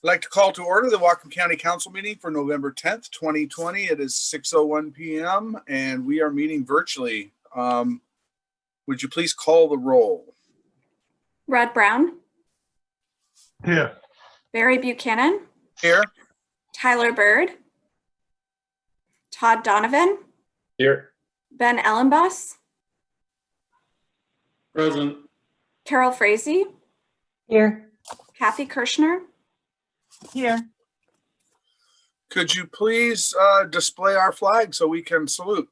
I'd like to call to order the Whatcom County Council meeting for November 10th, 2020. It is 6:01 p.m. and we are meeting virtually. Would you please call the roll? Rod Brown. Here. Barry Buchanan. Here. Tyler Bird. Todd Donovan. Here. Ben Ellenboss. Present. Carol Frazee. Here. Kathy Kirschner. Here. Could you please display our flag so we can salute?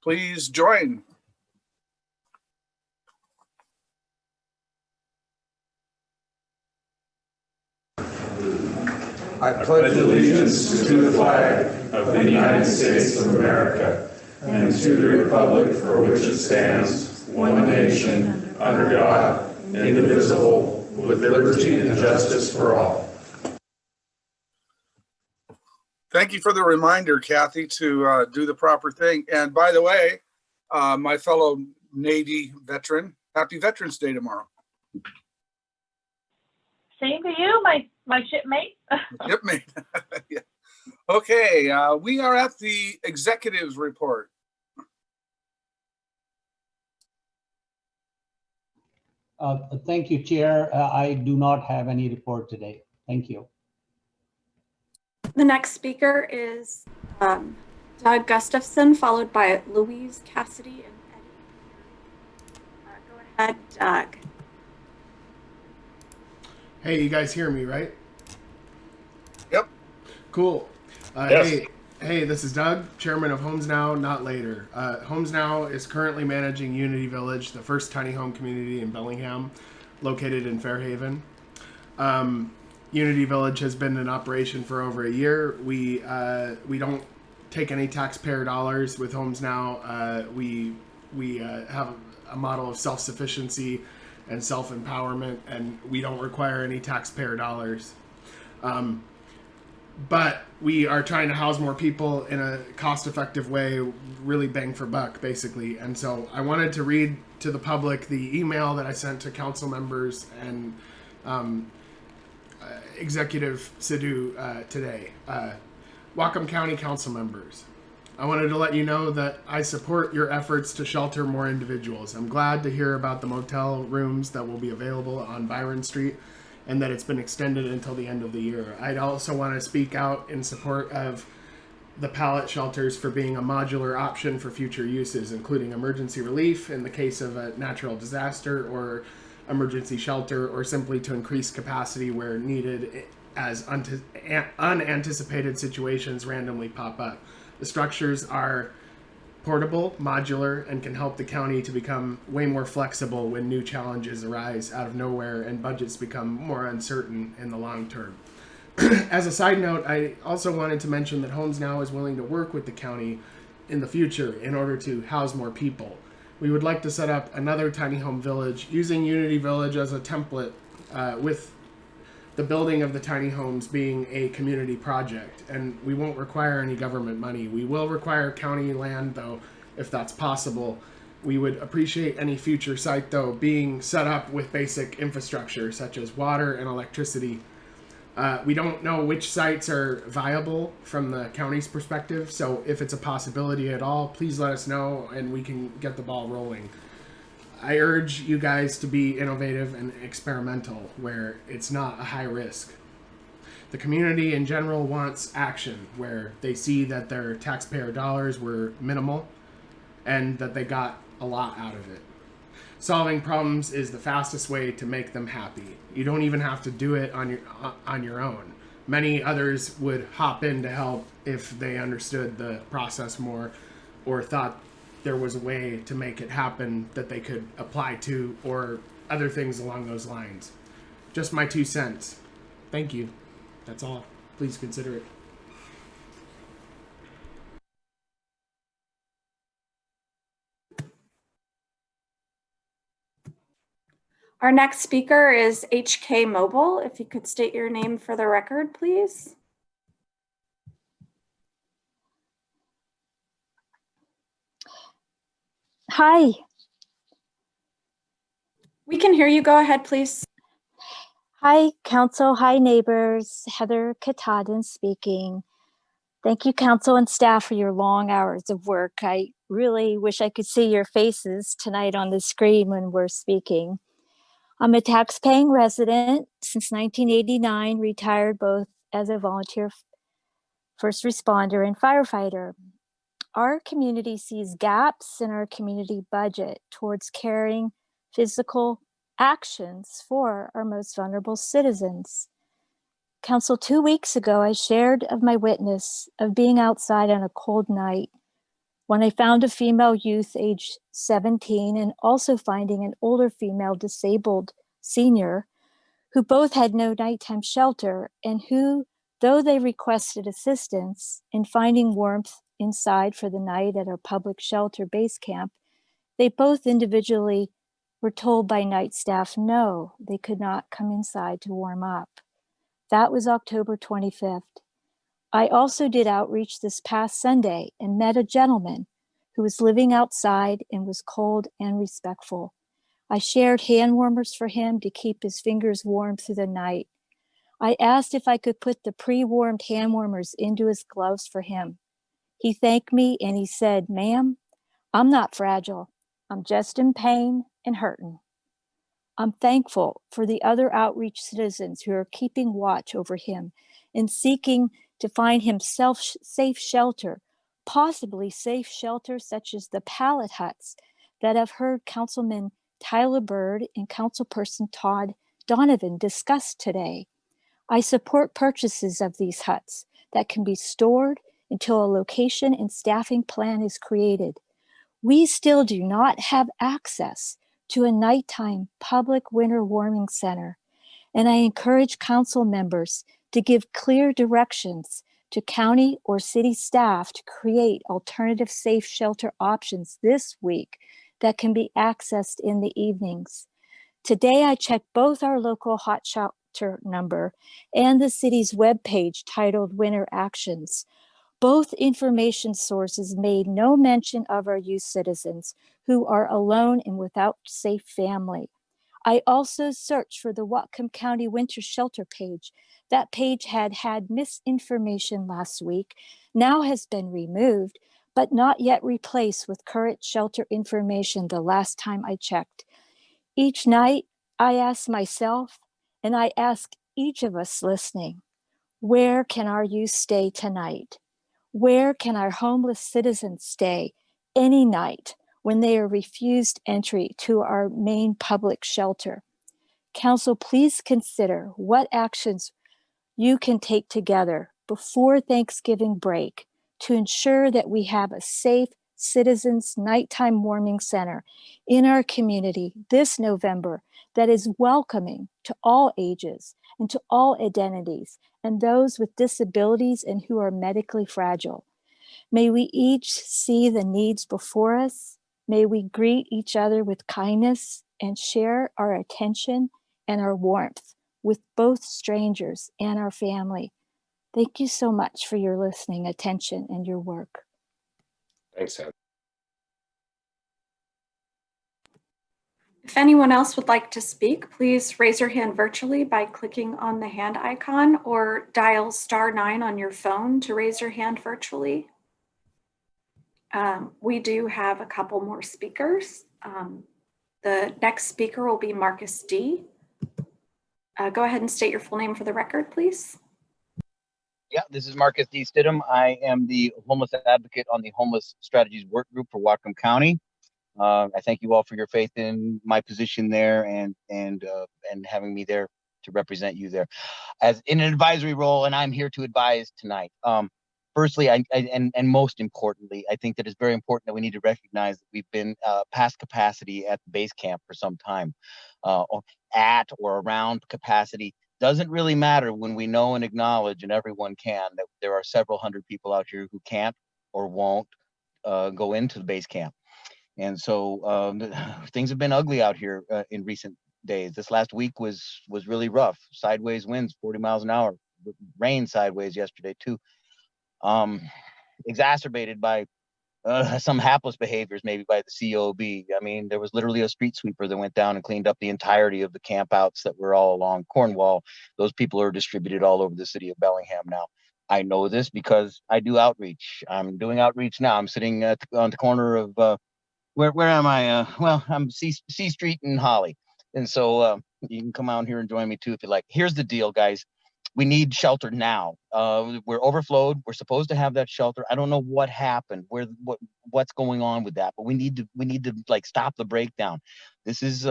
Please join. I pledge allegiance to the flag of the United States of America and to the republic for which it stands, one nation, under God, indivisible, with liberty and justice for all. Thank you for the reminder, Kathy, to do the proper thing. And by the way, my fellow Navy veteran, happy Veterans Day tomorrow. Same to you, my shipmate. Shipmate. Yeah. Okay, we are at the executives report. Thank you, Chair. I do not have any report today. Thank you. The next speaker is Doug Gustafson, followed by Louise Cassidy and Eddie. Go ahead, Doug. Hey, you guys hear me, right? Yep. Cool. Yes. Hey, this is Doug, chairman of HomesNOW, not later. HomesNOW is currently managing Unity Village, the first tiny home community in Bellingham, located in Fairhaven. Unity Village has been in operation for over a year. We don't take any taxpayer dollars with HomesNOW. We have a model of self-sufficiency and self-empowerment, and we don't require any taxpayer dollars. But we are trying to house more people in a cost-effective way, really bang for buck, basically. And so I wanted to read to the public the email that I sent to council members and Executive Sidhu today. Whatcom County Council members, I wanted to let you know that I support your efforts to shelter more individuals. I'm glad to hear about the motel rooms that will be available on Byron Street and that it's been extended until the end of the year. I'd also want to speak out in support of the pallet shelters for being a modular option for future uses, including emergency relief in the case of a natural disaster or emergency shelter, or simply to increase capacity where needed as unanticipated situations randomly pop up. The structures are portable, modular, and can help the county to become way more flexible when new challenges arise out of nowhere and budgets become more uncertain in the long term. As a side note, I also wanted to mention that HomesNOW is willing to work with the county in the future in order to house more people. We would like to set up another tiny home village using Unity Village as a template, with the building of the tiny homes being a community project, and we won't require any government money. We will require county land, though, if that's possible. We would appreciate any future site, though, being set up with basic infrastructure such as water and electricity. We don't know which sites are viable from the county's perspective, so if it's a possibility at all, please let us know and we can get the ball rolling. I urge you guys to be innovative and experimental where it's not a high risk. The community in general wants action where they see that their taxpayer dollars were minimal and that they got a lot out of it. Solving problems is the fastest way to make them happy. You don't even have to do it on your own. Many others would hop in to help if they understood the process more or thought there was a way to make it happen that they could apply to, or other things along those lines. Just my 2 cents. Thank you. That's all. Please consider it. Our next speaker is HK Mobile. If you could state your name for the record, please. Hi. We can hear you. Go ahead, please. Hi, Council. Hi, neighbors. Heather Katahdin speaking. Thank you, Council and staff, for your long hours of work. I really wish I could see your faces tonight on the screen when we're speaking. I'm a tax-paying resident since 1989, retired both as a volunteer first responder and firefighter. Our community sees gaps in our community budget towards carrying physical actions for our most vulnerable citizens. Council, 2 weeks ago, I shared of my witness of being outside on a cold night when I found a female youth aged 17 and also finding an older female disabled senior who both had no nighttime shelter and who, though they requested assistance in finding warmth inside for the night at our public shelter base camp, they both individually were told by night staff no, they could not come inside to warm up. That was October 25th. I also did outreach this past Sunday and met a gentleman who was living outside and was cold and respectful. I shared hand warmers for him to keep his fingers warm through the night. I asked if I could put the pre-warmed hand warmers into his gloves for him. He thanked me and he said, "Ma'am, I'm not fragile. I'm just in pain and hurting." I'm thankful for the other outreach citizens who are keeping watch over him and seeking to find him safe shelter, possibly safe shelter such as the pallet huts that I've heard Councilman Tyler Bird and Councilperson Todd Donovan discuss today. I support purchases of these huts that can be stored until a location and staffing plan is created. We still do not have access to a nighttime public winter warming center, and I encourage council members to give clear directions to county or city staff to create alternative safe shelter options this week that can be accessed in the evenings. Today, I checked both our local hot shelter number and the city's webpage titled Winter Actions. Both information sources made no mention of our youth citizens who are alone and without safe family. I also searched for the Whatcom County Winter Shelter page. That page had misinformation last week, now has been removed, but not yet replaced with current shelter information the last time I checked. Each night, I ask myself, and I ask each of us listening, where can our youth stay tonight? Where can our homeless citizens stay any night when they are refused entry to our main public shelter? Council, please consider what actions you can take together before Thanksgiving break to ensure that we have a safe citizens nighttime warming center in our community this November that is welcoming to all ages and to all identities and those with disabilities and who are medically fragile. May we each see the needs before us. May we greet each other with kindness and share our attention and our warmth with both strangers and our family. Thank you so much for your listening, attention, and your work. Thanks, Heather. If anyone else would like to speak, please raise your hand virtually by clicking on the hand icon or dial *9 on your phone to raise your hand virtually. We do have a couple more speakers. The next speaker will be Marcus D. Go ahead and state your full name for the record, please. Yeah, this is Marcus D. Stidham. I am the homeless advocate on the Homeless Strategies Work Group for Whatcom County. I thank you all for your faith in my position there and having me there to represent you there as in an advisory role, and I'm here to advise tonight. Firstly, and most importantly, I think that it's very important that we need to recognize that we've been past capacity at the base camp for some time. At or around capacity doesn't really matter when we know and acknowledge, and everyone can, that there are several hundred people out here who can't or won't go into the base camp. And so things have been ugly out here in recent days. This last week was really rough. Sideways winds, 40 miles an hour, rain sideways yesterday too. Exacerbated by some hapless behaviors maybe by the COB. I mean, there was literally a street sweeper that went down and cleaned up the entirety of the campouts that were all along Cornwall. Those people are distributed all over the city of Bellingham now. I know this because I do outreach. I'm doing outreach now. I'm sitting on the corner of where am I? Well, I'm C Street and Holly, and so you can come out here and join me too if you like. Here's the deal, guys. We need shelter now. We're overflowed. We're supposed to have that shelter. I don't know what happened, what's going on with that, but we need to like stop the breakdown. This is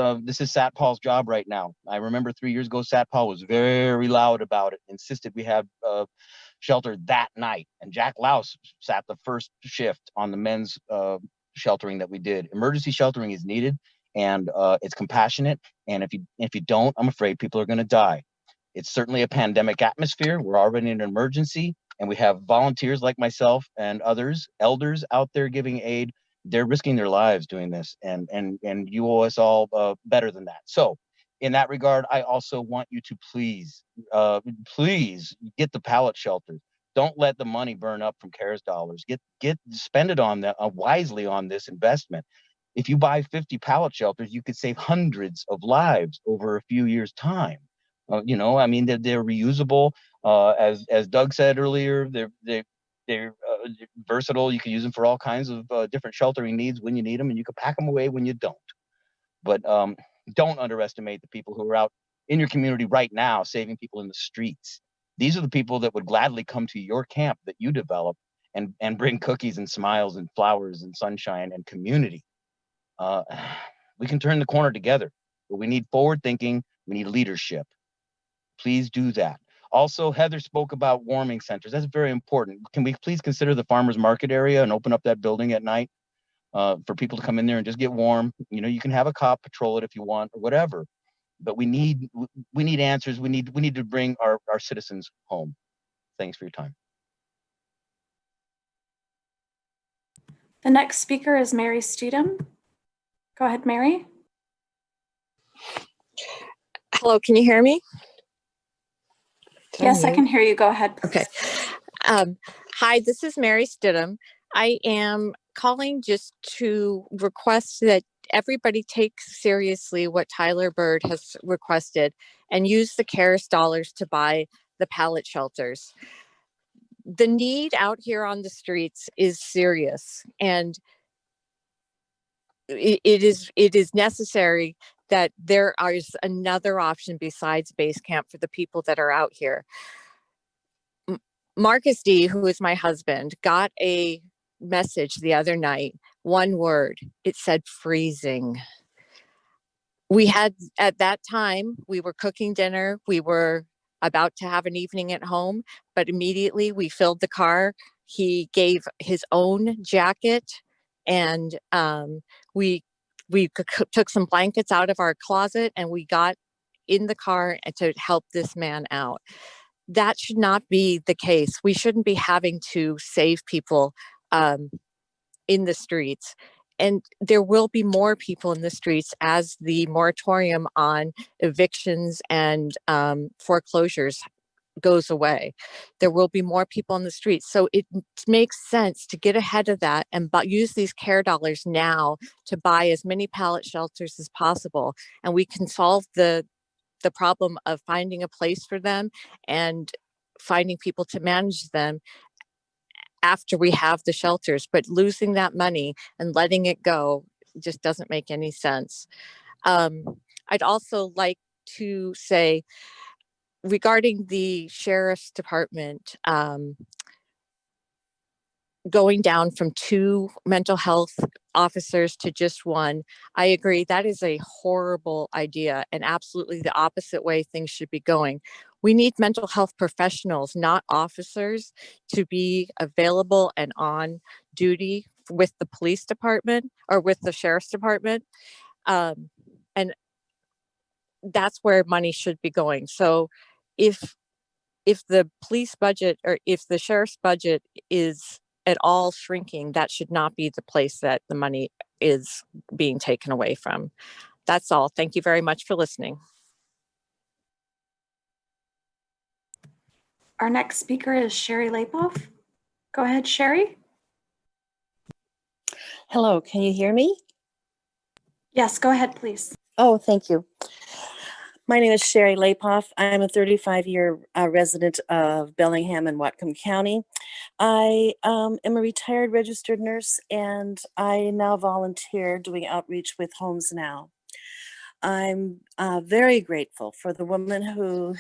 Sat Paul's job right now. I remember 3 years ago, Sat Paul was very loud about it, insisted we have shelter that night. And Jack Louse sat the first shift on the men's sheltering that we did. Emergency sheltering is needed, and it's compassionate. And if you don't, I'm afraid people are going to die. It's certainly a pandemic atmosphere. We're already in an emergency, and we have volunteers like myself and others, elders out there giving aid. They're risking their lives doing this, and you owe us all better than that. So in that regard, I also want you to please get the pallet shelters. Don't let the money burn up from CARES dollars. Spend it on wisely on this investment. If you buy 50 pallet shelters, you could save hundreds of lives over a few years' time. I mean, they're reusable. As Doug said earlier, they're versatile. You can use them for all kinds of different sheltering needs when you need them, and you can pack them away when you don't. But don't underestimate the people who are out in your community right now, saving people in the streets. These are the people that would gladly come to your camp that you develop and bring cookies and smiles and flowers and sunshine and community. We can turn the corner together, but we need forward thinking. We need leadership. Please do that. Also, Heather spoke about warming centers. That's very important. Can we please consider the farmers market area and open up that building at night for people to come in there and just get warm? You can have a cop patrol it if you want or whatever, but we need answers. We need to bring our citizens home. Thanks for your time. The next speaker is Mary Steedham. Go ahead, Mary. Hello, can you hear me? Yes, I can hear you. Go ahead, please. Okay. Hi, this is Mary Stidham. I am calling just to request that everybody take seriously what Tyler Bird has requested and use the CARES dollars to buy the pallet shelters. The need out here on the streets is serious, and it is necessary that there is another option besides base camp for the people that are out here. Marcus D., who is my husband, got a message the other night, one word. It said freezing. We had, at that time, we were cooking dinner. We were about to have an evening at home, but immediately we filled the car. He gave his own jacket, and we took some blankets out of our closet, and we got in the car to help this man out. That should not be the case. We shouldn't be having to save people in the streets. And there will be more people in the streets as the moratorium on evictions and foreclosures goes away. There will be more people in the streets. So it makes sense to get ahead of that and use these CARE dollars now to buy as many pallet shelters as possible. And we can solve the problem of finding a place for them and finding people to manage them after we have the shelters. But losing that money and letting it go just doesn't make any sense. I'd also like to say, regarding the sheriff's department, going down from 2 mental health officers to just 1, I agree that is a horrible idea and absolutely the opposite way things should be going. We need mental health professionals, not officers, to be available and on duty with the police department or with the sheriff's department. And that's where money should be going. So if the police budget or if the sheriff's budget is at all shrinking, that should not be the place that the money is being taken away from. That's all. Thank you very much for listening. Our next speaker is Sherry Lapoff. Go ahead, Sherry. Hello, can you hear me? Yes, go ahead, please. Oh, thank you. My name is Sherry Lapoff. I'm a 35-year resident of Bellingham and Whatcom County. I am a retired registered nurse, and I now volunteer doing outreach with HomesNOW. I'm very grateful for the woman who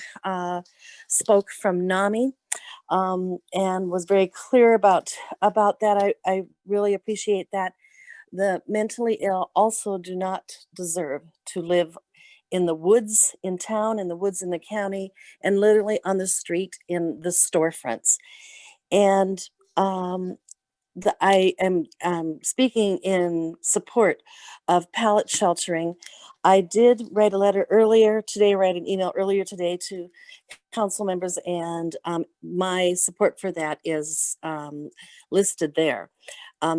spoke from NAMI and was very clear about that. I really appreciate that. The mentally ill also do not deserve to live in the woods in town, in the woods in the county, and literally on the street in the storefronts. And I am speaking in support of pallet sheltering. I did write an email earlier today to council members, and my support for that is listed there.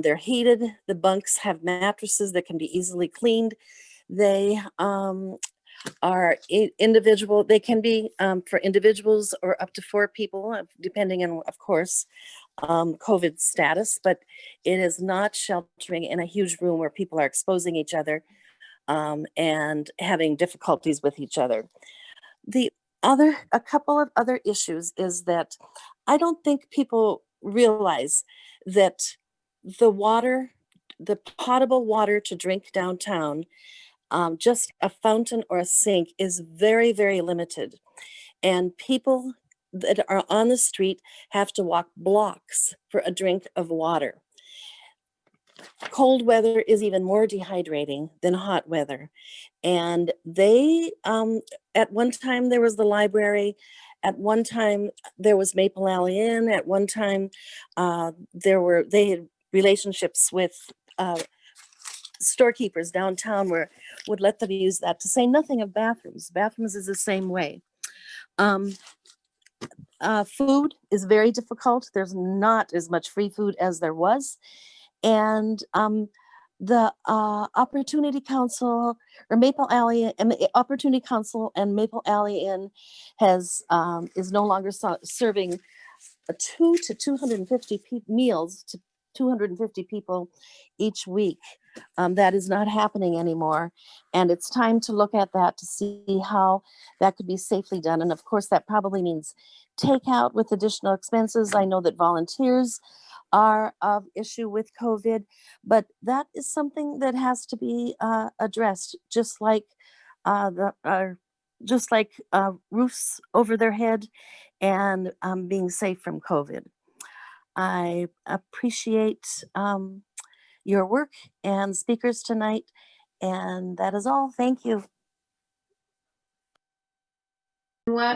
They're heated. The bunks have mattresses that can be easily cleaned. They are individual. They can be for individuals or up to 4 people, depending on, of course, COVID status, but it is not sheltering in a huge room where people are exposing each other and having difficulties with each other. A couple of other issues is that I don't think people realize that the potable water to drink downtown, just a fountain or a sink, is very, very limited. And people that are on the street have to walk blocks for a drink of water. Cold weather is even more dehydrating than hot weather. And they, at one time there was the library, at one time there was Maple Alley Inn, at one time they had relationships with storekeepers downtown where would let them use that, to say nothing of bathrooms. Bathrooms is the same way. Food is very difficult. There's not as much free food as there was. And the Opportunity Council or Maple Alley, Opportunity Council and Maple Alley Inn is no longer serving 2 to 250 meals to 250 people each week. That is not happening anymore. And it's time to look at that to see how that could be safely done. And of course, that probably means takeout with additional expenses. I know that volunteers are of issue with COVID, but that is something that has to be addressed, just like roofs over their head and being safe from COVID. I appreciate your work and speakers tonight, and that is all. Thank you.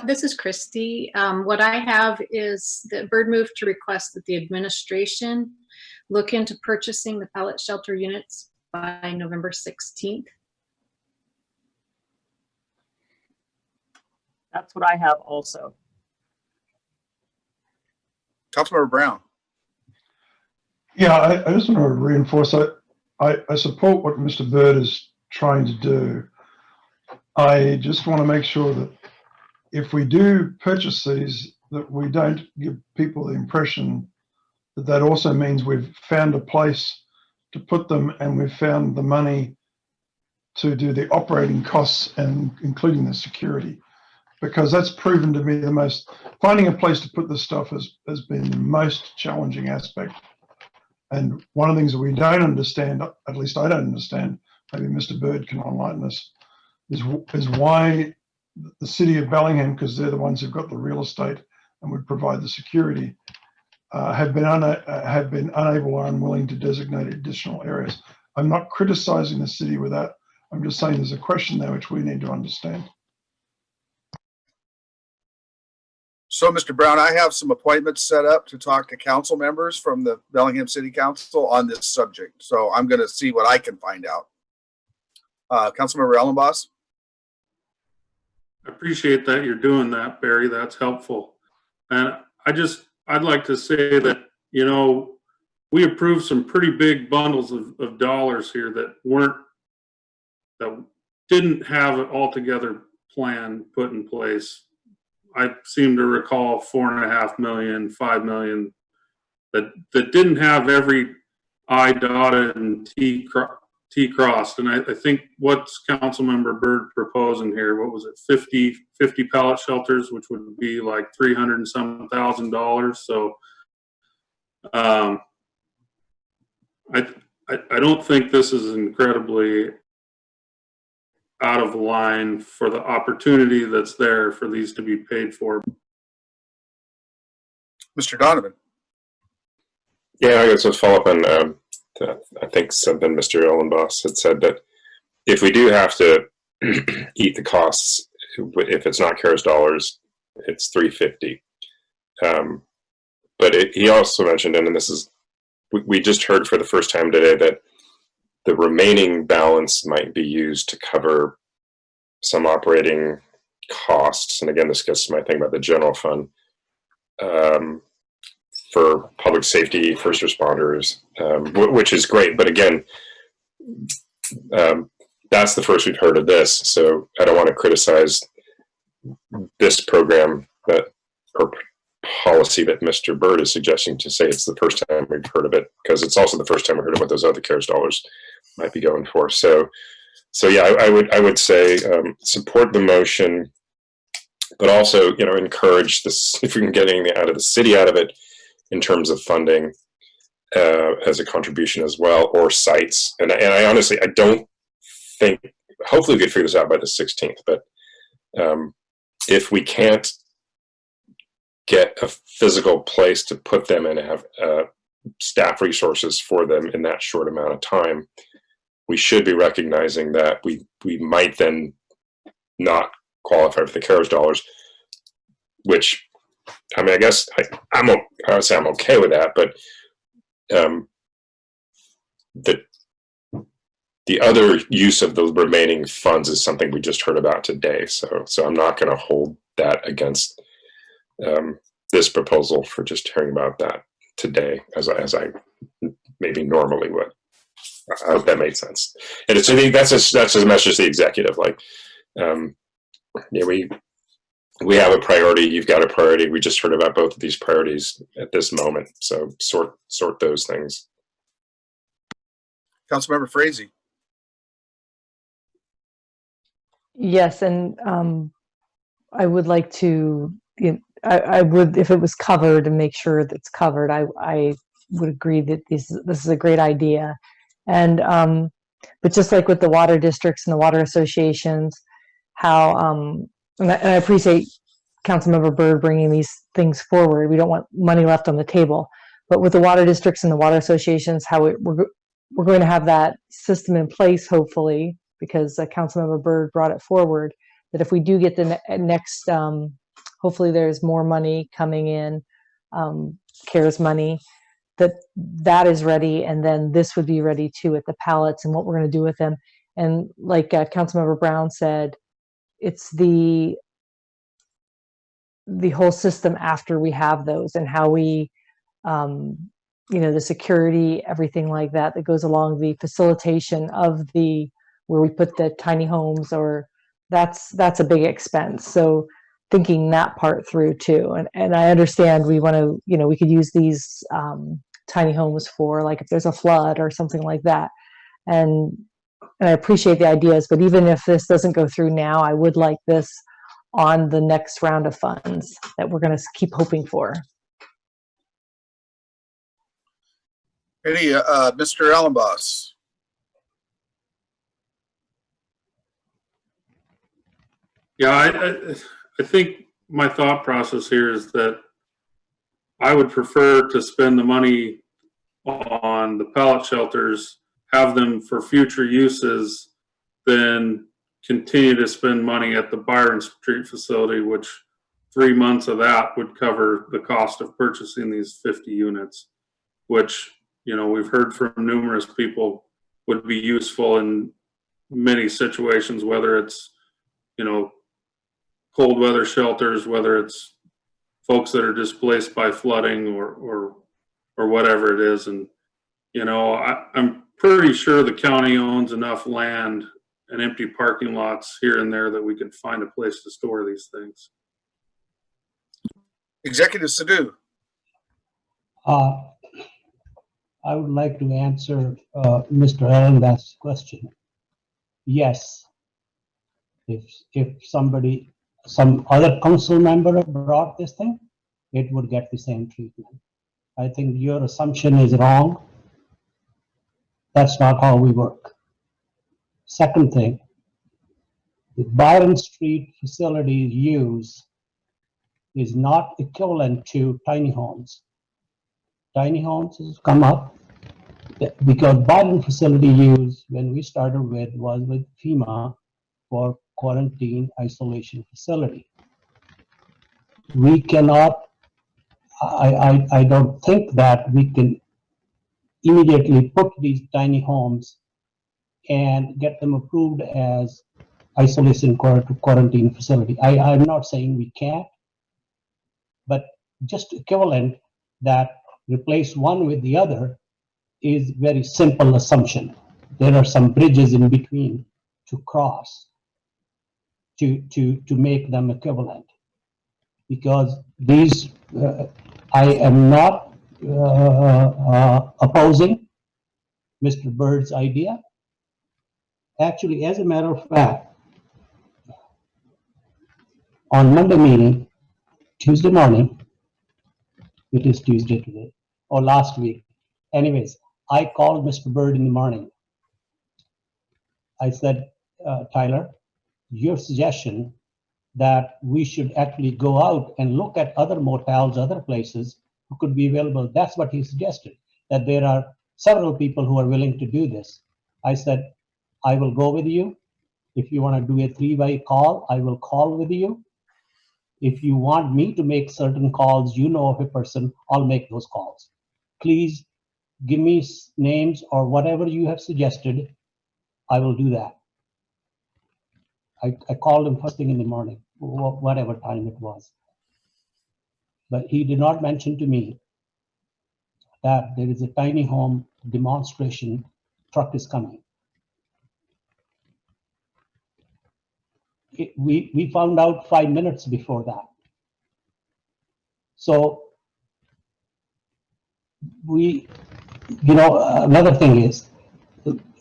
This is Christy. What I have is the bird move to request that the administration look into purchasing the pallet shelter units by November 16th. That's what I have also. Councilmember Brown. Yeah, I just want to reinforce I support what Mr. Bird is trying to do. I just want to make sure that if we do purchase these, that we don't give people the impression that that also means we've found a place to put them and we've found the money to do the operating costs and including the security. Because that's proven to be finding a place to put this stuff has been the most challenging aspect. And one of the things that we don't understand, at least I don't understand, maybe Mr. Bird can enlighten us, is why the city of Bellingham, because they're the ones who've got the real estate and would provide the security, have been unable or unwilling to designate additional areas. I'm not criticizing the city with that. I'm just saying there's a question there which we need to understand. So, Mr. Brown, I have some appointments set up to talk to council members from the Bellingham City Council on this subject. So I'm going to see what I can find out. Councilmember Ellenboss. I appreciate that you're doing that, Barry. That's helpful. And I'd like to say that, you know, we approved some pretty big bundles of dollars here that didn't have an altogether plan put in place. I seem to recall $4.5 million, $5 million that didn't have every I dotted and T crossed. And I think what's Councilmember Byrd proposing here, what was it, 50 pallet shelters, which would be like $300 and some $1,000. So I don't think this is incredibly out of line for the opportunity that's there for these to be paid for. Mr. Donovan. Yeah, I guess let's follow up on, I think something Mr. Ellenboss had said, that if we do have to eat the costs, if it's not CARES dollars, it's $350. But he also mentioned, and this is, we just heard for the first time today, that the remaining balance might be used to cover some operating costs. And again, this gets to my thing about the general fund. For public safety, first responders, which is great. But again, that's the first we've heard of this. So I don't want to criticize this program or policy that Mr. Byrd is suggesting to say it's the first time we've heard of it, because it's also the first time we heard of what those other CARES dollars might be going for. So yeah, I would say support the motion, but also, you know, encourage this, if we can get anything out of the city out of it, in terms of funding as a contribution as well, or sites. And I honestly, I don't think, hopefully we could figure this out by the 16th, but if we can't get a physical place to put them and have staff resources for them in that short amount of time, we should be recognizing that we might then not qualify for the CARES dollars, which, I mean, I guess I would say I'm okay with that, but the other use of the remaining funds is something we just heard about today. So I'm not going to hold that against this proposal for just hearing about that today, as I maybe normally would. I hope that made sense. And it's, I think that's a message to the executive. Like, yeah, we have a priority. You've got a priority. We just heard about both of these priorities at this moment. So sort those things. Councilmember Frazee. Yes, and I would like to, I would, if it was covered, and make sure that it's covered. I would agree that this is a great idea. And but just like with the water districts and the water associations, how and I appreciate Councilmember Byrd bringing these things forward. We don't want money left on the table. But with the water districts and the water associations, how we're going to have that system in place, hopefully, because Councilmember Byrd brought it forward, that if we do get the next, hopefully there's more money coming in, CARES money, that is ready, and then this would be ready too at the pallets and what we're going to do with them. And like Councilmember Brown said, it's the whole system after we have those, and how we, the security, everything like that goes along, the facilitation of where we put the tiny homes, or that's a big expense. So thinking that part through too. And I understand we want to, we could use these tiny homes for, like, if there's a flood or something like that. And I appreciate the ideas, but even if this doesn't go through now, I would like this on the next round of funds that we're going to keep hoping for. Mr. Ellenboss. Yeah, I think my thought process here is that I would prefer to spend the money on the pallet shelters, have them for future uses, than continue to spend money at the Byron Street facility, which 3 months of that would cover the cost of purchasing these 50 units, which, we've heard from numerous people would be useful in many situations, whether it's, cold weather shelters, whether it's folks that are displaced by flooding or whatever it is. And, I'm pretty sure the county owns enough land and empty parking lots here and there that we could find a place to store these things. Executive Sadoo. I would like to answer Mr. Ellenbach's question. Yes, if somebody, some other council member brought this thing, it would get the same treatment. I think your assumption is wrong. That's not how we work. Second thing, the Byron Street facility use is not equivalent to tiny homes. Tiny homes has come up because Byron facility use, when we started with, was with FEMA for quarantine isolation facility. We cannot, I don't think that we can immediately put these tiny homes and get them approved as isolation quarantine facility. I'm not saying we can't, but just equivalent that replace one with the other is very simple assumption. There are some bridges in between to cross to make them equivalent. Because these, I am not opposing Mr. Bird's idea. Actually, as a matter of fact, on Monday meeting, Tuesday morning, it is Tuesday today, or last week. Anyways, I called Mr. Bird in the morning. I said, Tyler, your suggestion that we should actually go out and look at other motels, other places who could be available. That's what he suggested, that there are several people who are willing to do this. I said, I will go with you. If you want to do a three-way call, I will call with you. If you want me to make certain calls, you know of a person, I'll make those calls. Please give me names or whatever you have suggested. I will do that. I called him first thing in the morning, whatever time it was. But he did not mention to me that there is a tiny home demonstration truck is coming. We found out 5 minutes before that. So another thing is,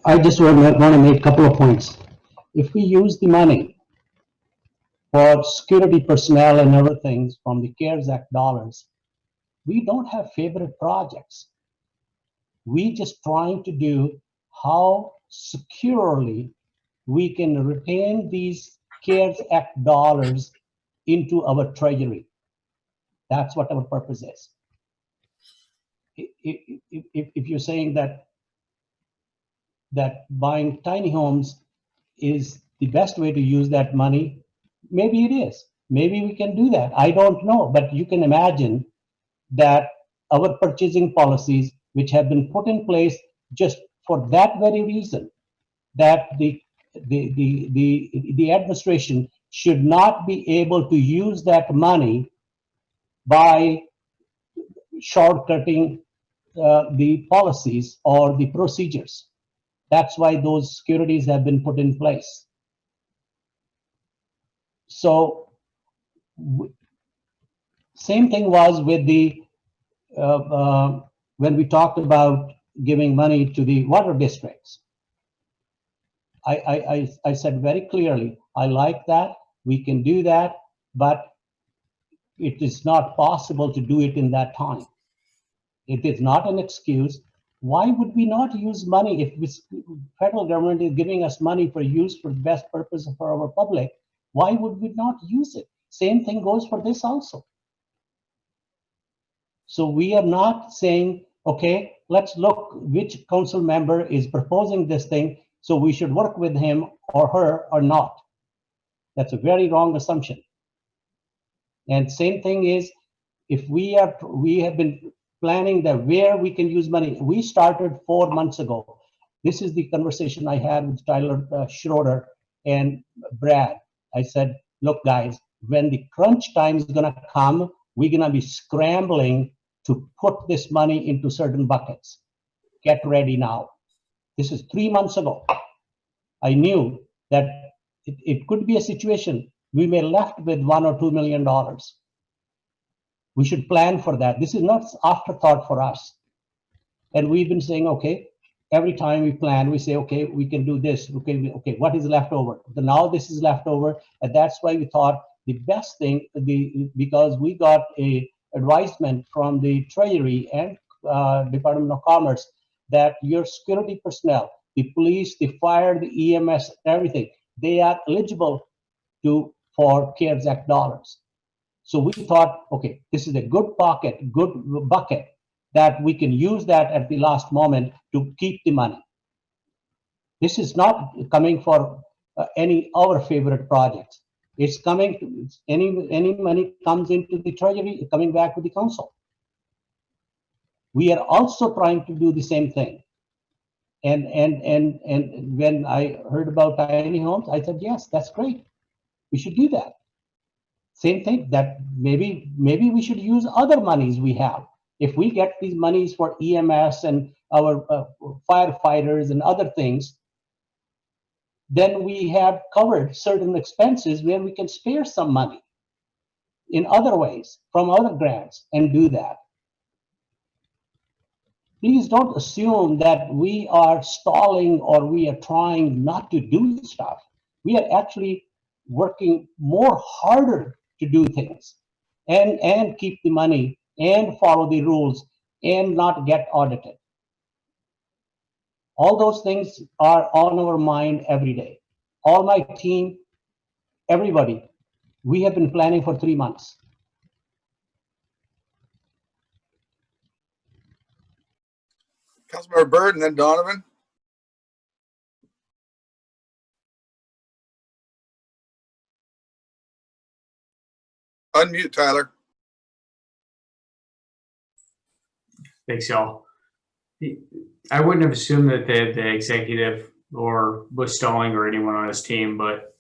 I just want to make a couple of points. If we use the money for security personnel and other things from the CARES Act dollars, we don't have favorite projects. We just trying to do how securely we can retain these CARES Act dollars into our treasury. That's what our purpose is. If you're saying that buying tiny homes is the best way to use that money, maybe it is. Maybe we can do that. I don't know, but you can imagine that our purchasing policies, which have been put in place just for that very reason, that the administration should not be able to use that money by shortcutting the policies or the procedures. That's why those securities have been put in place. So, same thing was with the, when we talked about giving money to the water districts. I said very clearly, I like that, we can do that, but it is not possible to do it in that time. It is not an excuse. Why would we not use money if the federal government is giving us money for use for the best purpose for our public? Why would we not use it? Same thing goes for this also. So we are not saying, okay, let's look which council member is proposing this thing, so we should work with him or her or not. That's a very wrong assumption. And same thing is, if we have been planning that where we can use money. We started 4 months ago. This is the conversation I had with Tyler Schroeder and Brad. I said, look guys, when the crunch time is gonna come, we're gonna be scrambling to put this money into certain buckets. Get ready now. This is 3 months ago. I knew that it could be a situation we may left with $1 or $2 million. We should plan for that. This is not afterthought for us. And we've been saying, okay, every time we plan, we say, okay, we can do this. Okay, what is left over? Now this is left over. And that's why we thought the best thing, because we got a advisement from the Treasury and Department of Commerce that your security personnel, the police, the fire, the EMS, everything, they are eligible for CARES Act dollars. So we thought, okay, this is a good bucket that we can use that at the last moment to keep the money. This is not coming for any our favorite projects. It's coming, any money comes into the Treasury, coming back to the council. We are also trying to do the same thing. And when I heard about tiny homes, I said, yes, that's great. We should do that. Same thing, that maybe we should use other monies we have. If we get these monies for EMS and our firefighters and other things, then we have covered certain expenses where we can spare some money in other ways from other grants and do that. Please don't assume that we are stalling or we are trying not to do stuff. We are actually working harder to do things and keep the money and follow the rules and not get audited. All those things are on our mind every day. All my team, everybody, we have been planning for 3 months. Councilmember Byrd and then Donovan. Unmute, Tyler. Thanks, y'all. I wouldn't have assumed that the executive or was stalling or anyone on his team, but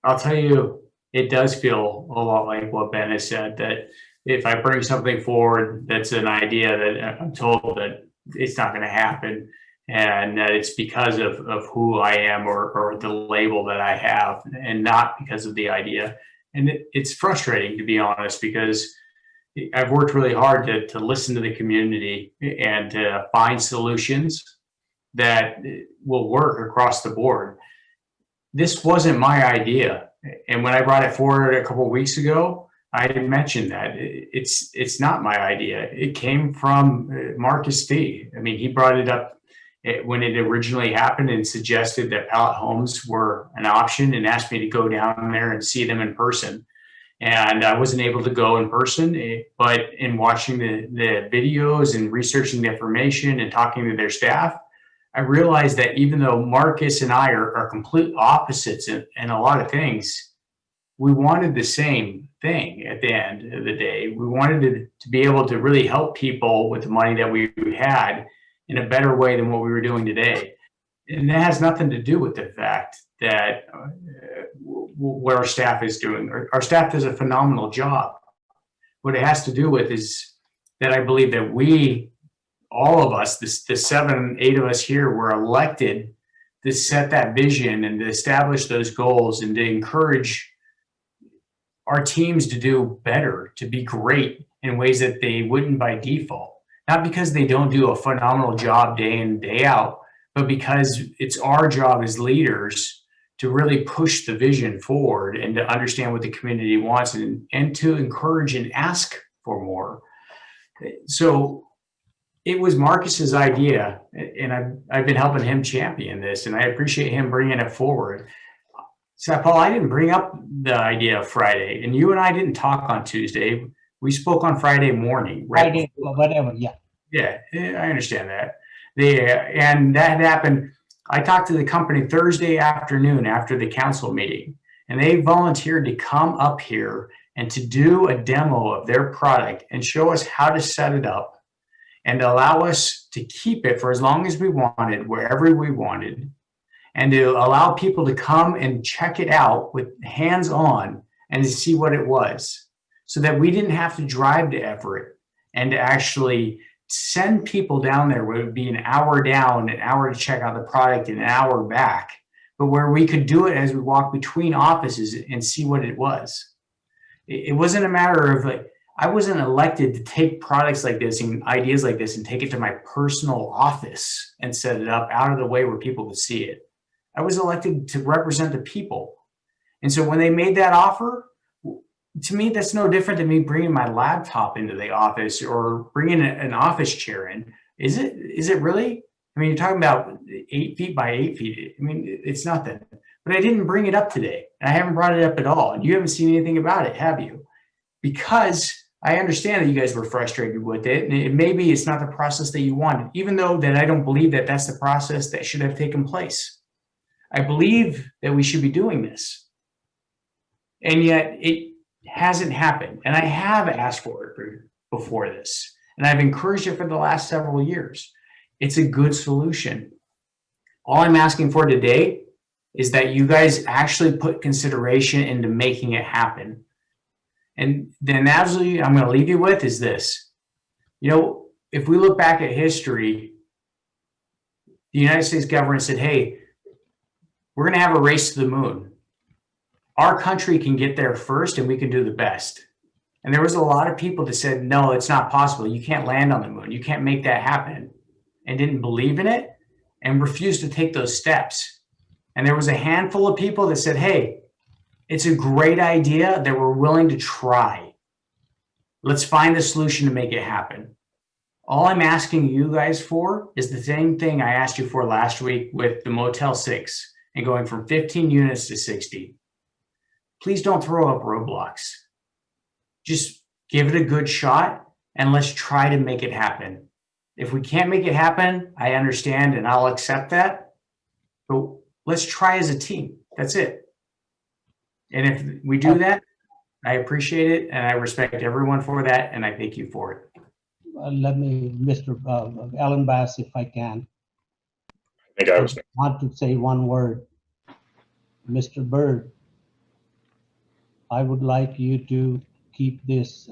I'll tell you, it does feel a lot like what Ben has said, that if I bring something forward that's an idea that I'm told that it's not going to happen, and that it's because of who I am or the label that I have, and not because of the idea. And it's frustrating, to be honest, because I've worked really hard to listen to the community and to find solutions that will work across the board. This wasn't my idea. And when I brought it forward a couple of weeks ago, I mentioned that it's not my idea. It came from Marcus D. I mean, he brought it up when it originally happened and suggested that pallet homes were an option and asked me to go down there and see them in person. And I wasn't able to go in person, but in watching the videos and researching the information and talking to their staff, I realized that even though Marcus and I are complete opposites in a lot of things, we wanted the same thing at the end of the day. We wanted to be able to really help people with the money that we had in a better way than what we were doing today. And that has nothing to do with the fact that what our staff is doing. Our staff does a phenomenal job. What it has to do with is that I believe that we, all of us, the 7, 8 of us here, were elected to set that vision and to establish those goals and to encourage our teams to do better, to be great in ways that they wouldn't by default. Not because they don't do a phenomenal job day in, day out, but because it's our job as leaders to really push the vision forward and to understand what the community wants and to encourage and ask for more. So it was Marcus's idea, and I've been helping him champion this, and I appreciate him bringing it forward. So, Paul, I didn't bring up the idea of Friday, and you and I didn't talk on Tuesday. We spoke on Friday morning, right? Friday, whatever, yeah. Yeah, I understand that. And that happened. I talked to the company Thursday afternoon after the council meeting, and they volunteered to come up here and to do a demo of their product and show us how to set it up and allow us to keep it for as long as we wanted, wherever we wanted, and to allow people to come and check it out with hands-on and to see what it was, so that we didn't have to drive to Everett and to actually send people down there where it would be an hour down, an hour to check out the product, and an hour back, but where we could do it as we walk between offices and see what it was. It wasn't a matter of like, I wasn't elected to take products like this and ideas like this and take it to my personal office and set it up out of the way where people could see it. I was elected to represent the people. And so when they made that offer, to me, that's no different than me bringing my laptop into the office or bringing an office chair in. Is it really? I mean, you're talking about 8 feet by 8 feet. I mean, it's nothing. But I didn't bring it up today, and I haven't brought it up at all. And you haven't seen anything about it, have you? Because I understand that you guys were frustrated with it, and maybe it's not the process that you wanted, even though that I don't believe that that's the process that should have taken place. I believe that we should be doing this. And yet it hasn't happened. And I have asked for it before this, and I've encouraged it for the last several years. It's a good solution. All I'm asking for today is that you guys actually put consideration into making it happen. And then absolutely, I'm going to leave you with is this. You know, if we look back at history, the United States government said, hey, we're going to have a race to the moon. Our country can get there first and we can do the best. And there was a lot of people that said, no, it's not possible. You can't land on the moon. You can't make that happen. And didn't believe in it and refused to take those steps. And there was a handful of people that said, hey, it's a great idea that we're willing to try. Let's find the solution to make it happen. All I'm asking you guys for is the same thing I asked you for last week with the Motel 6 and going from 15 units to 60. Please don't throw up roadblocks. Just give it a good shot and let's try to make it happen. If we can't make it happen, I understand and I'll accept that. But let's try as a team. That's it. And if we do that, I appreciate it and I respect everyone for that and I thank you for it. Let me, Mr. Alan Bass, if I can. I think I was. Want to say one word. Mr. Byrd, I would like you to keep this,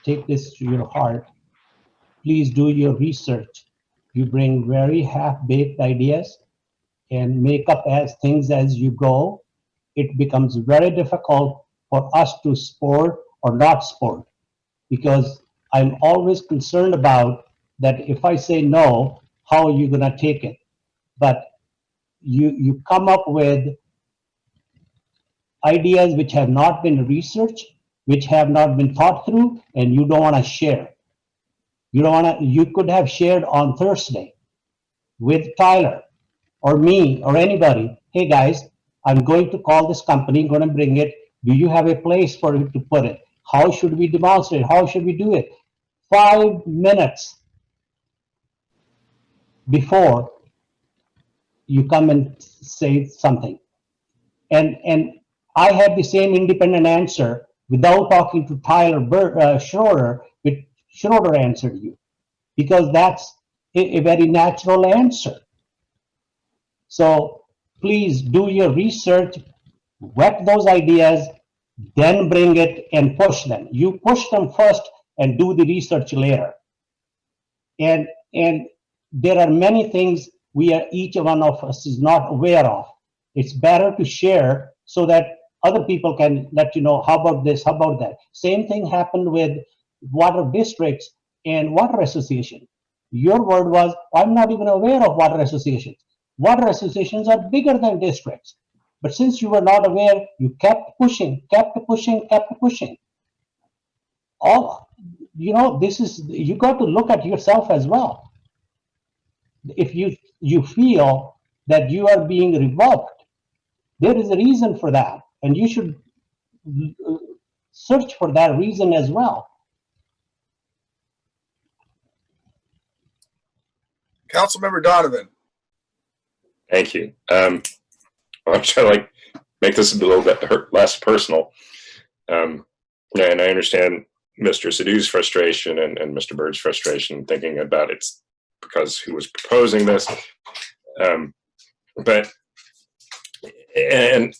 take this to your heart. Please do your research. You bring very half-baked ideas and make up as things as you go. It becomes very difficult for us to support or not support, because I'm always concerned about that if I say no, how are you gonna take it? But you come up with ideas which have not been researched, which have not been thought through, and you don't wanna share. You could have shared on Thursday with Tyler or me or anybody. Hey guys, I'm going to call this company, going to bring it. Do you have a place for it to put it? How should we demonstrate? How should we do it? 5 minutes before you come and say something. And I have the same independent answer without talking to Tyler Schroeder, which Schroeder answered you, because that's a very natural answer. So please do your research, vet those ideas, then bring it and push them. You push them first and do the research later. And there are many things each one of us is not aware of. It's better to share so that other people can let you know, how about this, how about that. Same thing happened with water districts and water association. Your word was, I'm not even aware of water associations. Water associations are bigger than districts. But since you were not aware, you kept pushing, kept pushing, kept pushing. You got to look at yourself as well. If you feel that you are being revoked, there is a reason for that. And you should search for that reason as well. Councilmember Donovan. Thank you. I'm trying to make this a little bit less personal. And I understand Mr. Sadhu's frustration and Mr. Byrd's frustration, thinking about it's because who was proposing this. But I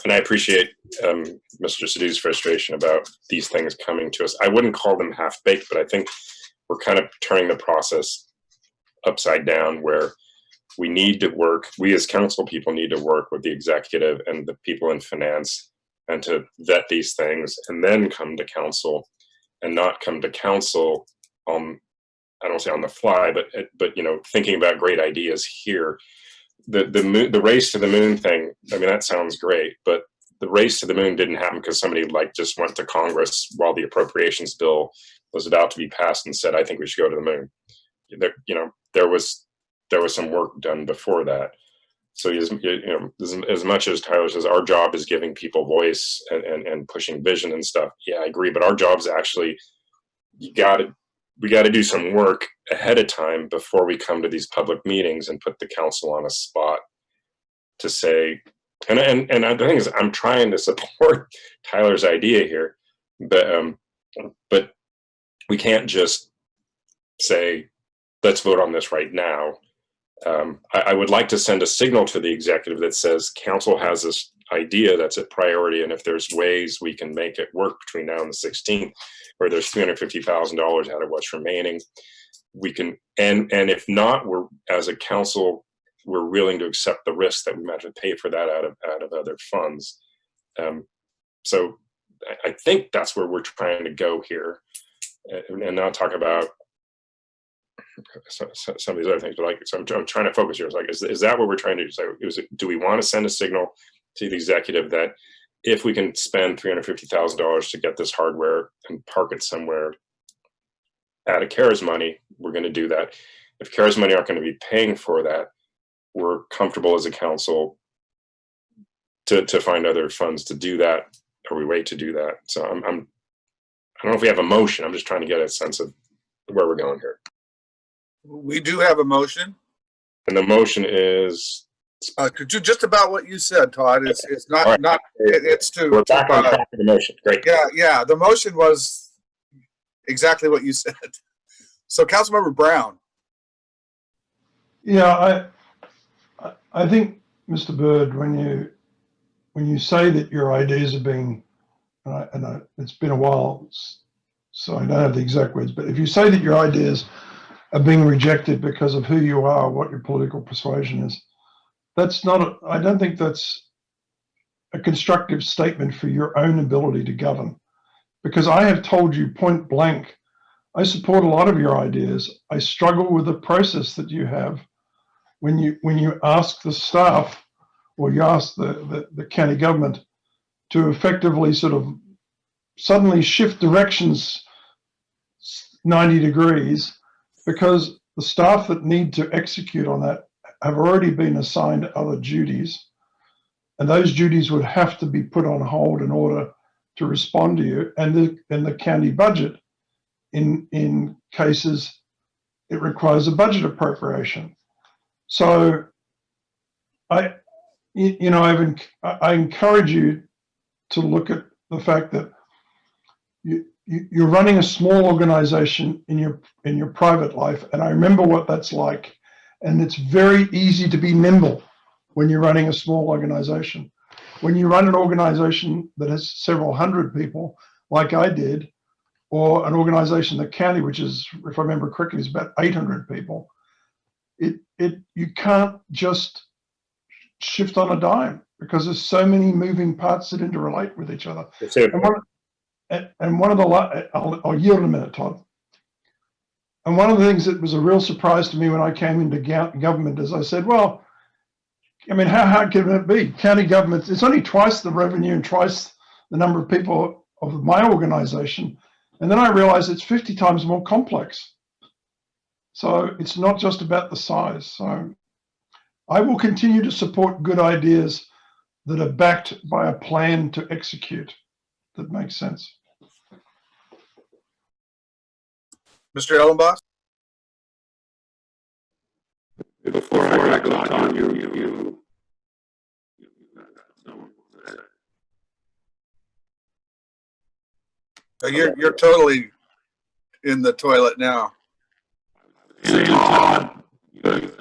appreciate Mr. Sadhu's frustration about these things coming to us. I wouldn't call them half-baked, but I think we're kind of turning the process upside down, where we as council people need to work with the executive and the people in finance and to vet these things and then come to council and not come to council I don't say on the fly, but you know, thinking about great ideas here. The race to the moon thing, I mean, that sounds great, but the race to the moon didn't happen because somebody like just went to Congress while the appropriations bill was about to be passed and said, I think we should go to the moon. You know, there was some work done before that. So as much as Tyler says, our job is giving people voice and pushing vision and stuff. Yeah, I agree. But our job is actually, we got to do some work ahead of time before we come to these public meetings and put the council on a spot to say, and the thing is, I'm trying to support Tyler's idea here, but we can't just say, let's vote on this right now. I would like to send a signal to the executive that says council has this idea that's a priority, and if there's ways we can make it work between now and the 16th, where there's $350,000 out of what's remaining, we can. And if not, we're as a council, we're willing to accept the risk that we might have to pay for that out of other funds. So I think that's where we're trying to go here, and not talk about some of these other things, but like, so I'm trying to focus here. It's like, is that what we're trying to do? So do we want to send a signal to the executive that if we can spend $350,000 to get this hardware and park it somewhere out of CARES money, we're going to do that. If CARES money aren't going to be paying for that, we're comfortable as a council to find other funds to do that, or we wait to do that. So I don't know if we have a motion. I'm just trying to get a sense of where we're going here. We do have a motion. And the motion is just about what you said, Todd. It's not right. not it's to. We're back on track for the motion. Great. Yeah. The motion was exactly what you said. So, Councilmember Brown. Yeah, I think, Mr. Bird, when you say that your ideas are being, it's been a while, so I don't have the exact words, but if you say that your ideas are being rejected because of who you are, what your political persuasion is, that's not, I don't think that's a constructive statement for your own ability to govern. Because I have told you point blank, I support a lot of your ideas. I struggle with the process that you have when you ask the staff, or you ask the county government to effectively sort of suddenly shift directions 90 degrees, because the staff that need to execute on that have already been assigned other duties, and those duties would have to be put on hold in order to respond to you. And the county budget, in cases, it requires a budget appropriation. So I encourage you to look at the fact that you're running a small organization in your private life, and I remember what that's like. And it's very easy to be nimble when you're running a small organization. When you run an organization that has several hundred people, like I did, or an organization in the county, which is, if I remember correctly, is about 800 people, you can't just shift on a dime, because there's so many moving parts that interrelate with each other. And one of the, I'll yield in a minute, Todd. And one of the things that was a real surprise to me when I came into government is I said, well, I mean, how hard can it be? County government, it's only twice the revenue and twice the number of people of my organization. And then I realized it's 50 times more complex. So it's not just about the size. So I will continue to support good ideas that are backed by a plan to execute that makes sense. Mr. Ellenboss? Before I go on, you You're totally in the toilet now. Todd,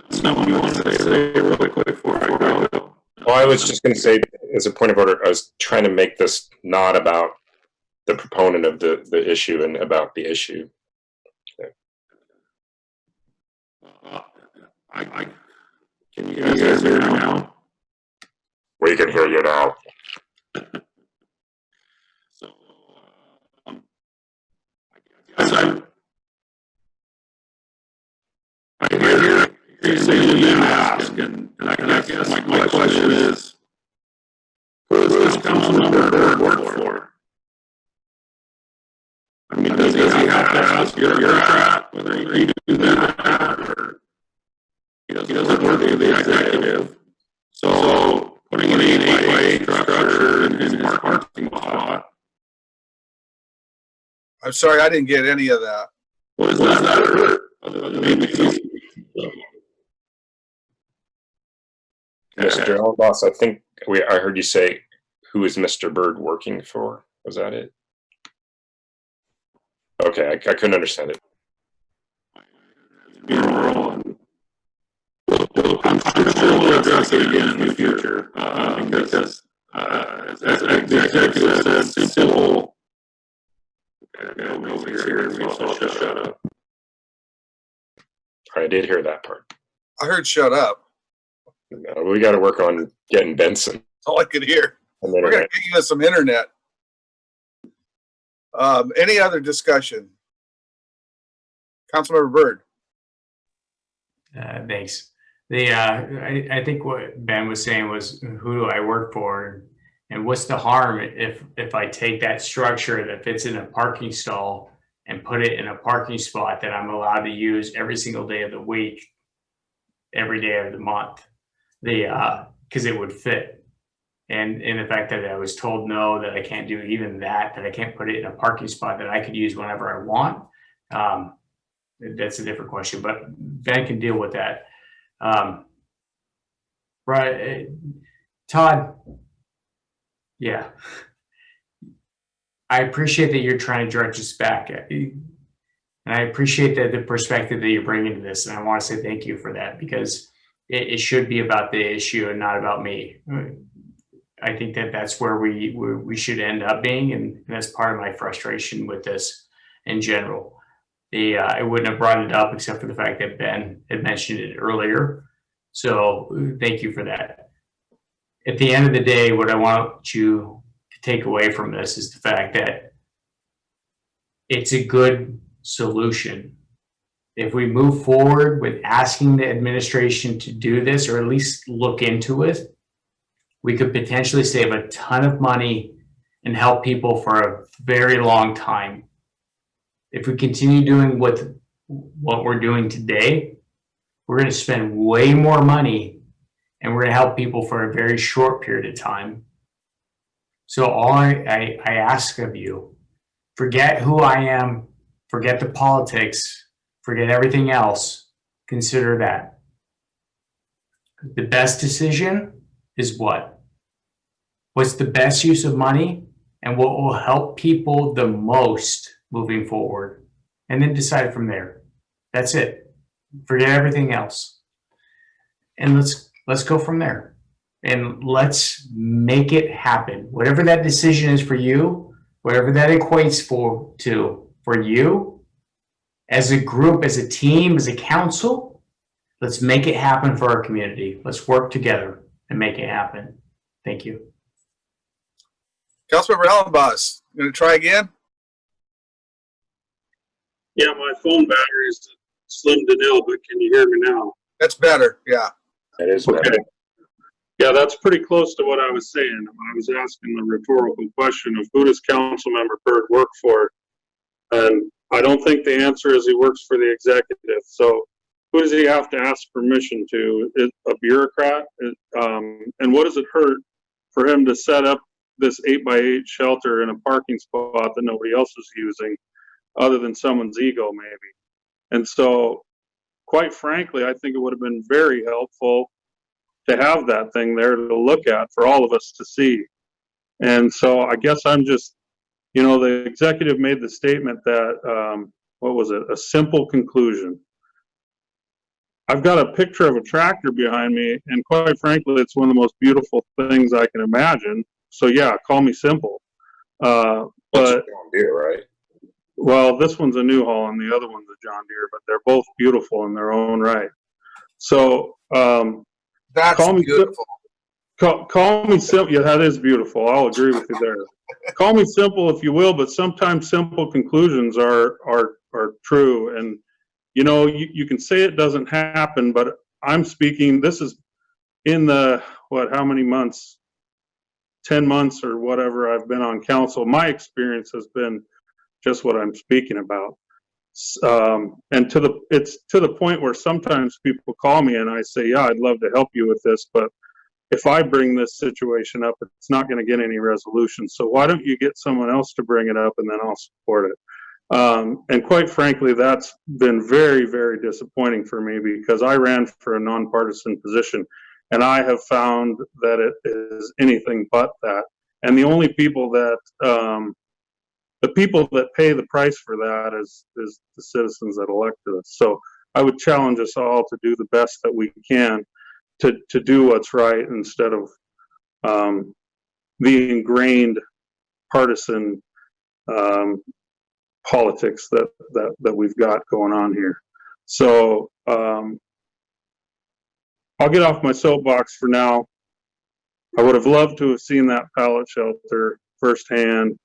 something you want to say really quick before I go. Well, I was just going to say, as a point of order, I was trying to make this not about the proponent of the issue and about the issue. Can you guys hear me now? We can hear you now. So, I hear you saying you didn't ask, and I guess my question is, who does this council member work for? I mean, does he have to ask your bureaucrat whether you do that, or he doesn't work for the executive? So putting an 8x8 structure in his parking lot. I'm sorry, I didn't get any of that. What does that hurt? Other than maybe Mr. Ellenboss, I think I heard you say, who is Mr. Bird working for? Was that it? Okay, I couldn't understand it. I'm sure we'll address it again in the future, because as the executive said, simple. Nobody's here, so shut up. I did hear that part. I heard shut up. No, we got to work on getting Benson. That's all I could hear. And We're going to get you some internet. Any other discussion? Councilmember Byrd. Thanks. I think what Ben was saying was, who do I work for? And what's the harm if I take that structure that fits in a parking stall and put it in a parking spot that I'm allowed to use every single day of the week, every day of the month, because it would fit. And the fact that I was told no, that I can't do even that I can't put it in a parking spot that I could use whenever I want. That's a different question, but Ben can deal with that. Right, Todd. Yeah, I appreciate that you're trying to direct us back, and I appreciate that the perspective that you're bringing to this, and I want to say thank you for that, because it should be about the issue and not about me. I think that that's where we should end up being, and that's part of my frustration with this in general. I wouldn't have brought it up except for the fact that Ben had mentioned it earlier. So thank you for that. At the end of the day, what I want you to take away from this is the fact that it's a good solution. If we move forward with asking the administration to do this, or at least look into it, we could potentially save a ton of money and help people for a very long time. If we continue doing what we're doing today, we're going to spend way more money, and we're going to help people for a very short period of time. So all I ask of you, forget who I am, forget the politics, forget everything else, consider that. The best decision is what? What's the best use of money, and what will help people the most moving forward? And then decide from there. That's it. Forget everything else. And let's go from there. And let's make it happen. Whatever that decision is for you, whatever that equates for you, as a group, as a team, as a council, let's make it happen for our community. Let's work together and make it happen. Thank you. Councilmember Ellenboss, you going to try again? Yeah, my phone battery is slim to nil, but can you hear me now? That's better, yeah. That is better. Okay. Yeah, that's pretty close to what I was saying. I was asking the rhetorical question of, who does Councilmember Byrd work for? And I don't think the answer is he works for the executive. So who does he have to ask permission to? A bureaucrat? And what does it hurt for him to set up this 8x8 shelter in a parking spot that nobody else is using, other than someone's ego maybe? And so, quite frankly, I think it would have been very helpful to have that thing there to look at for all of us to see. And so I guess I'm just, the executive made the statement that, what was it? A simple conclusion. I've got a picture of a tractor behind me, and quite frankly, it's one of the most beautiful things I can imagine. So yeah, call me simple. But John Deere, right? Well, this one's a New Holland, the other one's a John Deere, but they're both beautiful in their own right. So that's call me beautiful. Call me simple. Yeah, that is beautiful. I'll agree with you there. Call me simple if you will, but sometimes simple conclusions are are true. And, you know, you can say it doesn't happen, but I'm speaking, this is in the, how many months? 10 months or whatever I've been on council. My experience has been just what I'm speaking about. And it's to the point where sometimes people call me and I say, yeah, I'd love to help you with this, but if I bring this situation up, it's not going to get any resolution. So why don't you get someone else to bring it up and then I'll support it. And quite frankly, that's been very, very disappointing for me because I ran for a nonpartisan position and I have found that it is anything but that. And the only people that, the people that pay the price for that is the citizens that elected us. So I would challenge us all to do the best that we can to do what's right instead of the ingrained partisan politics that we've got going on here. So I'll get off my soapbox for now. I would have loved to have seen that pallet shelter firsthand.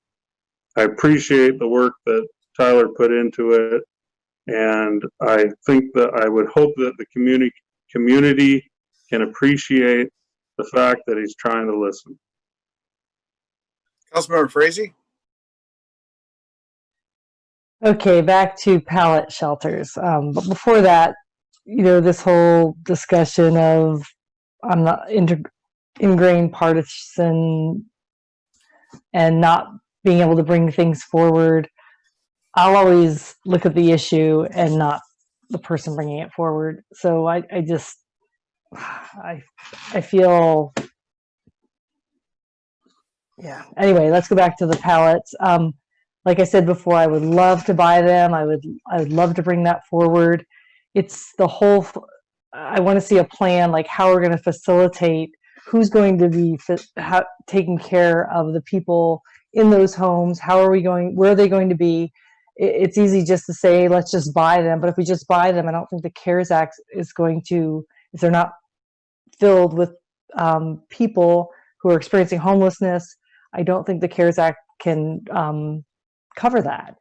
I appreciate the work that Tyler put into it, and I think that I would hope that the community can appreciate the fact that he's trying to listen. Councilmember Frazee? Okay, back to pallet shelters. But before that, you know, this whole discussion of I'm not ingrained partisan and not being able to bring things forward. I'll always look at the issue and not the person bringing it forward. So I feel, yeah. Anyway, let's go back to the pallets. Like I said before, I would love to buy them. I would love to bring that forward. It's the whole, I want to see a plan, like how we're going to facilitate, who's going to be taking care of the people in those homes. How are we going, where are they going to be? It's easy just to say, let's just buy them. But if we just buy them, I don't think the CARES Act is going to, if they're not filled with people who are experiencing homelessness, I don't think the CARES Act can cover that.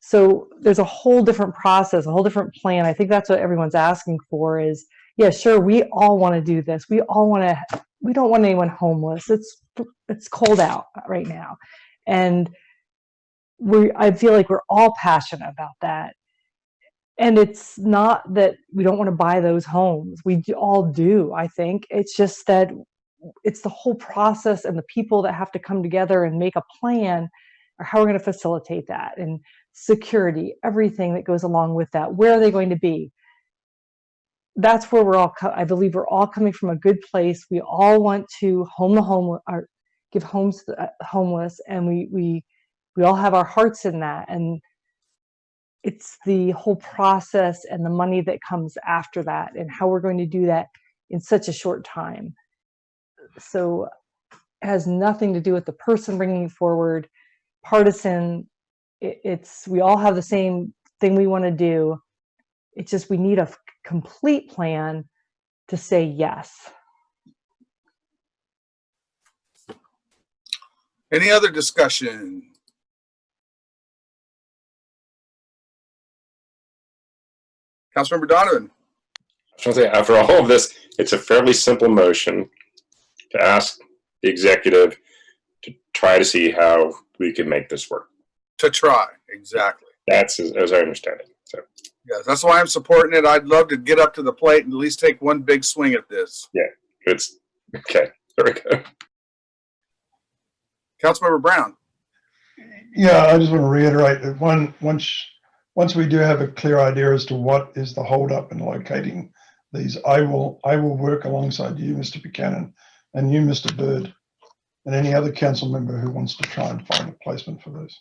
So there's a whole different process, a whole different plan. I think that's what everyone's asking for is, yeah, sure, we all want to do this. We don't want anyone homeless. It's cold out right now. And I feel like we're all passionate about that. And it's not that we don't want to buy those homes. We all do, I think. It's just that it's the whole process and the people that have to come together and make a plan or how we're going to facilitate that, and security, everything that goes along with that. Where are they going to be? That's where I believe we're all coming from a good place. We all want to home the homeless, or give homes to the homeless, and we all have our hearts in that. And it's the whole process and the money that comes after that and how we're going to do that in such a short time. So it has nothing to do with the person bringing forward partisan. We all have the same thing we want to do. It's just we need a complete plan to say yes. Any other discussion? Councilmember Donovan? I was going to say, after all of this, it's a fairly simple motion to ask the executive to try to see how we can make this work. To try, exactly. That's as I understand it. So yes, that's why I'm supporting it. I'd love to get up to the plate and at least take one big swing at this. yeah, it's okay. There we go. Councilmember Brown? Yeah, I just want to reiterate that once we do have a clear idea as to what is the holdup in locating these, I will work alongside you, Mr. Buchanan, and you, Mr. Bird, and any other council member who wants to try and find a placement for those.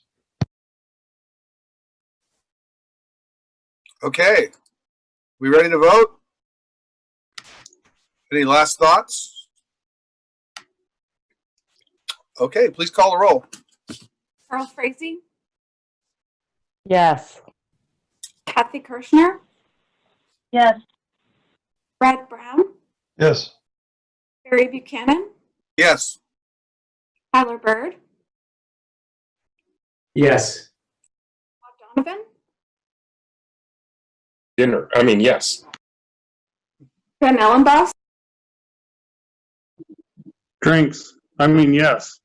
Okay, we ready to vote? Any last thoughts? Okay, please call the roll. Carl Frazee, Yes. Kathy Kirschner, Yes. Brad Brown, Yes. Barry Buchanan, Yes. Tyler Bird, Yes. Bob Donovan, Dinner. I mean, yes. Ben Ellenboss? Drinks. I mean, yes.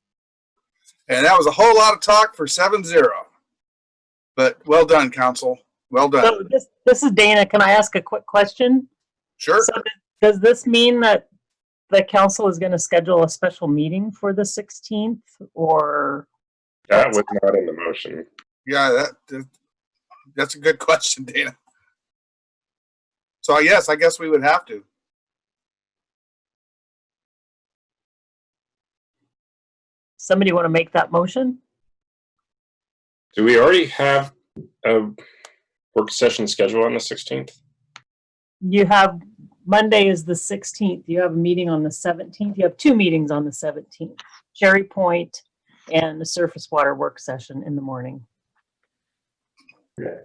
And that was a whole lot of talk for 7-0. But well done, council. Well done. So this is Dana. Can I ask a quick question? Sure. So does this mean that the council is going to schedule a special meeting for the 16th, or? That was not in the motion. Yeah, that's a good question, Dana. So yes, I guess we would have to. Somebody want to make that motion? Do we already have a work session scheduled on the 16th? You have, Monday is the 16th. You have a meeting on the 17th. You have two meetings on the 17th. Cherry Point and the surface water work session in the morning.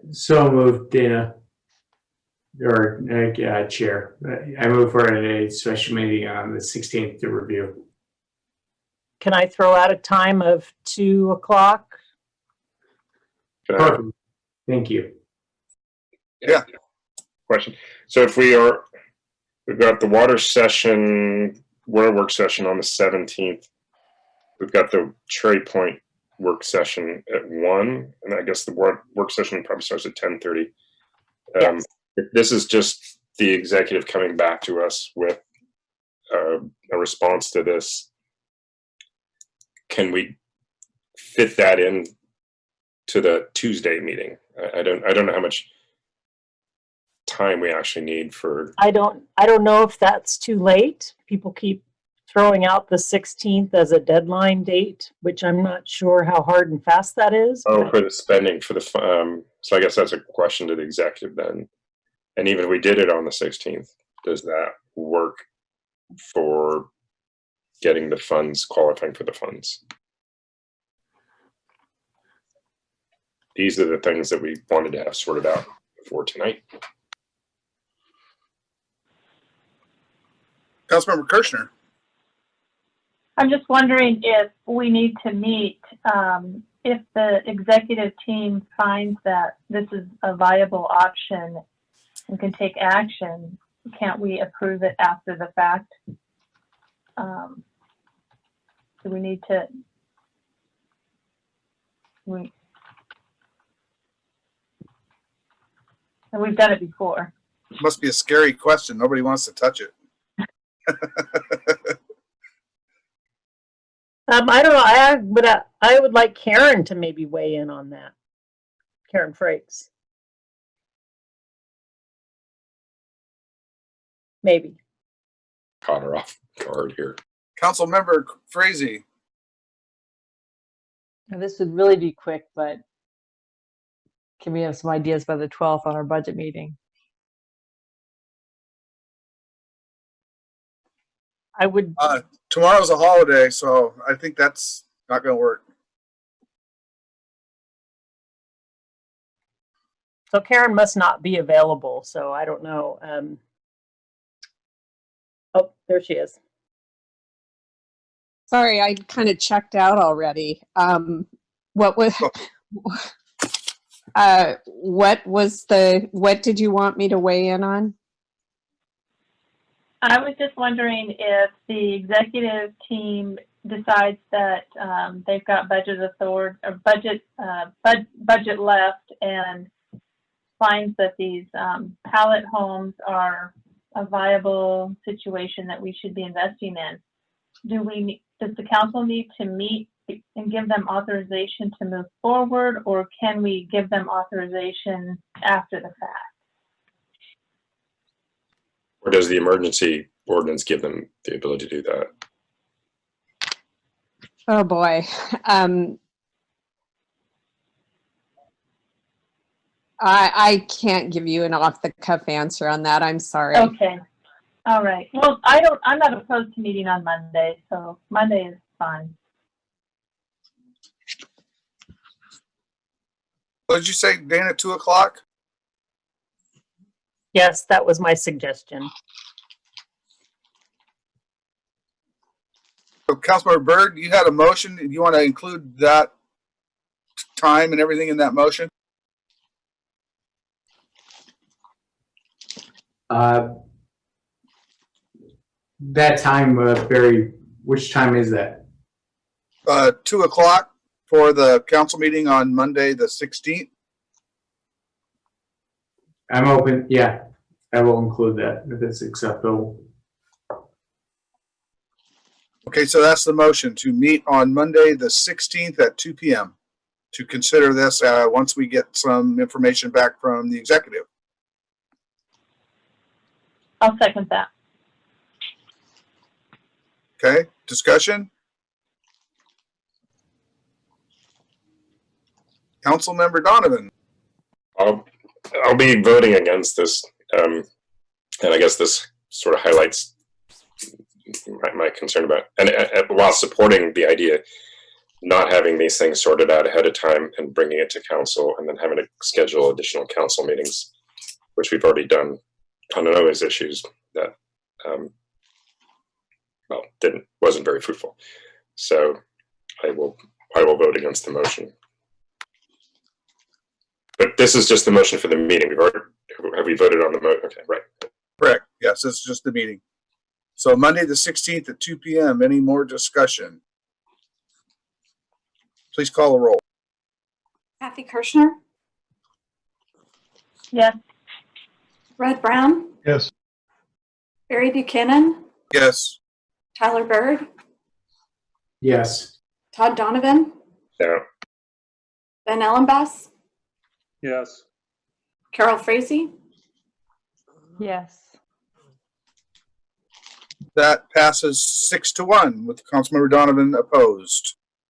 So moved, Dana. Or Chair. I move for a special meeting on the 16th to review. Can I throw out a time of 2 o'clock? Perfect. Thank you. Yeah. Question. So if we've got the water work session on the 17th. We've got the Cherry Point work session at 1, and I guess the work session probably starts at 10:30. Yes. This is just the executive coming back to us with a response to this. Can we fit that in to the Tuesday meeting? I don't know how much time we actually need for. I don't know if that's too late. People keep throwing out the 16th as a deadline date, which I'm not sure how hard and fast that is. Oh, for the spending for the so I guess that's a question to the executive then. And even if we did it on the 16th, does that work for getting the funds, qualifying for the funds? These are the things that we wanted to have sorted out before tonight. Councilmember Kirschner. I'm just wondering if we need to meet, if the executive team finds that this is a viable option and can take action, can't we approve it after the fact? Do we need to? And we've done it before. Must be a scary question. Nobody wants to touch it. I don't know. But I would like Karen to maybe weigh in on that. Karen Frakes. Maybe. Caught her off guard here. Councilmember Frazee. Now, this would really be quick, but can we have some ideas by the 12th on our budget meeting? I would. Tomorrow's a holiday, so I think that's not going to work. So Karen must not be available. So I don't know. Oh, there she is. Sorry, I kind of checked out already. What did you want me to weigh in on? I was just wondering if the executive team decides that they've got budget authority or budget left and finds that these pallet homes are a viable situation that we should be investing in. Does the council need to meet and give them authorization to move forward, or can we give them authorization after the fact? Or does the emergency ordinance give them the ability to do that? Oh boy. I can't give you an off-the-cuff answer on that. I'm sorry. Okay. All right. Well, I'm not opposed to meeting on Monday, so Monday is fine. What did you say, Dana, 2 o'clock? Yes, that was my suggestion. So, Councilmember Byrd, you had a motion. Do you want to include that time and everything in that motion? That time, Barry, which time is that? 2 o'clock for the council meeting on Monday, the 16th. I'm open. Yeah, I will include that if it's acceptable. Okay, so that's the motion to meet on Monday, the 16th at 2 p.m. to consider this once we get some information back from the executive. I'll second that. Okay, discussion? Councilmember Donovan. I'll be voting against this, and I guess this sort of highlights my concern about, and while supporting the idea, not having these things sorted out ahead of time and bringing it to council and then having to schedule additional council meetings, which we've already done on those issues that, well, wasn't very fruitful. So I will vote against the motion. But this is just the motion for the meeting. Have we voted on the motion? Okay, right. Correct. Yes, this is just the meeting. So Monday, the 16th at 2 p.m. Any more discussion? Please call the roll. Kathy Kirschner, Yes. Red Brown, Yes. Barry Buchanan, Yes. Tyler Bird, Yes. Todd Donovan, No. Ben Ellenbass, Yes. Carol Frazee, Yes. That passes 6-1 with Councilmember Donovan opposed.